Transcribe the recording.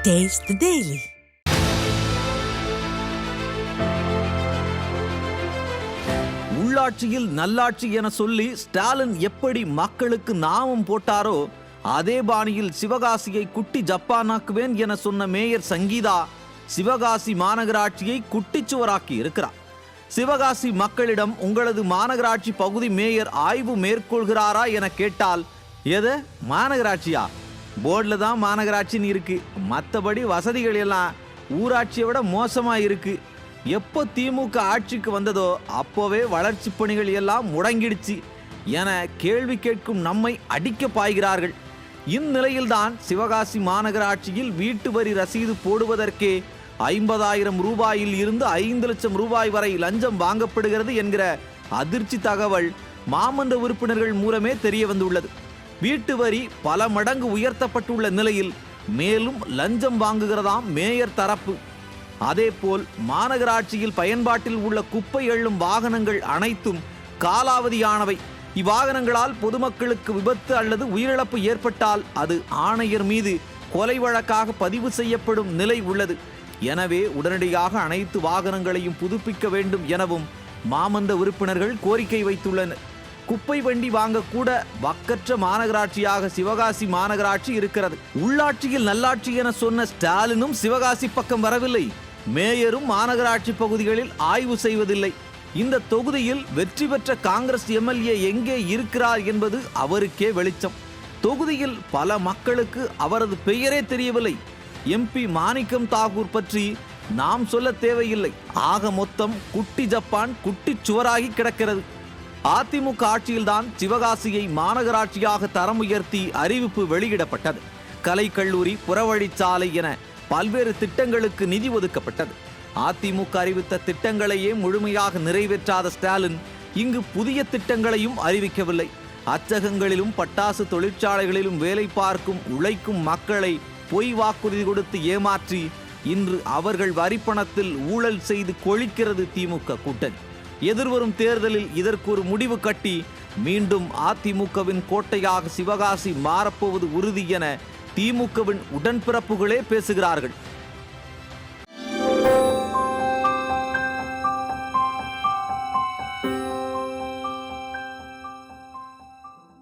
Taste the Daily. உள்ளாட்சியில் நல்லாட்சி என சொல்லி ஸ்டாலின் எப்படி மக்களுக்கு நாமம் போட்டாரோ அதே பாணியில் சிவகாசியை குட்டி ஜப்பானாக்குவேன் என சொன்ன மேயர் சங்கீதா சிவகாசி மாநகராட்சியை குட்டிச்சுவராக்கி இருக்கிறார். சிவகாசி மக்களிடம் உங்களது மாநகராட்சி பகுதி மேயர் ஆய்வு மேற்கொள்கிறாரா என கேட்டால் எது மாநகராட்சியா, போர்டில் தான் மாநகராட்சின்னு இருக்கு, மற்றபடி வசதிகள் எல்லாம் ஊராட்சியை விட மோசமாக இருக்கு. எப்போ திமுக ஆட்சிக்கு வந்ததோ அப்போவே வளர்ச்சி பணிகள் எல்லாம் முடங்கிடுச்சு என கேள்வி கேட்கும் நம்மை அடிக்க பாய்கிறார்கள். இந்நிலையில்தான் சிவகாசி மாநகராட்சியில் வீட்டு வரி ரசீது போடுவதற்கே 50,000 ரூபாயில் இருந்து 5 லட்சம் ரூபாய் வரை லஞ்சம் வாங்கப்படுகிறது என்கிற அதிர்ச்சி தகவல் மாமன்ற உறுப்பினர்கள் மூலமே தெரிய வந்துள்ளது. வீட்டு வரி பல மடங்கு உயர்த்தப்பட்டுள்ள நிலையில் மேலும் லஞ்சம் வாங்குகிறதாம் மேயர் தரப்பு. அதேபோல் மாநகராட்சியில் பயன்பாட்டில் உள்ள குப்பை எள்ளும் வாகனங்கள் அனைத்தும் காலாவதியானவை. இவ்வாகனங்களால் பொதுமக்களுக்கு விபத்து அல்லது உயிரிழப்பு ஏற்பட்டால் அது ஆணையர் மீது கொலை வழக்காக பதிவு செய்யப்படும் நிலை உள்ளது. எனவே உடனடியாக அனைத்து வாகனங்களையும் புதுப்பிக்க வேண்டும் எனவும் மாமன்ற உறுப்பினர்கள் கோரிக்கை வைத்துள்ளனர். குப்பை வண்டி வாங்க கூட வக்கற்ற மாநகராட்சியாக சிவகாசி மாநகராட்சி இருக்கிறது. உள்ளாட்சியில் நல்லாட்சி என சொன்ன ஸ்டாலினும் சிவகாசி பக்கம் வரவில்லை. மேயரும் மாநகராட்சி பகுதிகளில் ஆய்வு செய்வதில்லை. இந்த தொகுதியில் வெற்றி பெற்ற காங்கிரஸ் எம்எல்ஏ எங்கே இருக்கிறார் என்பது அவருக்கே வெளிச்சம். தொகுதியில் பல மக்களுக்கு அவரது பெயரே தெரியவில்லை. எம்பி மாணிக்கம் தாகூர் பற்றி நாம் சொல்ல தேவையில்லை. ஆக மொத்தம் குட்டி ஜப்பான் குட்டி சுவராகி கிடக்கிறது. அதிமுக ஆட்சியில்தான் சிவகாசியை மாநகராட்சியாக தரம் உயர்த்தி அறிவிப்பு வெளியிடப்பட்டது. கலைக்கல்லூரி, புறவழிச்சாலை என பல்வேறு திட்டங்களுக்கு நிதி ஒதுக்கப்பட்டது. அதிமுக அறிவித்த திட்டங்களையே முழுமையாக நிறைவேற்றாத ஸ்டாலின் இங்கு புதிய திட்டங்களையும் அறிவிக்கவில்லை. அச்சகங்களிலும் பட்டாசு தொழிற்சாலைகளிலும் வேலை பார்க்கும் உழைக்கும் மக்களை பொய் வாக்குறுதி கொடுத்து ஏமாற்றி இன்று அவர்கள் வரிப்பணத்தில் ஊழல் செய்து கொழிக்கிறது திமுக கூட்டணி. எதிர்வரும் தேர்தலில் இதற்கு ஒரு முடிவு கட்டி மீண்டும் அதிமுகவின் கோட்டையாக சிவகாசி மாறப்போவது உறுதி என திமுகவின் உடன்பிறப்புகளே பேசுகிறார்கள்.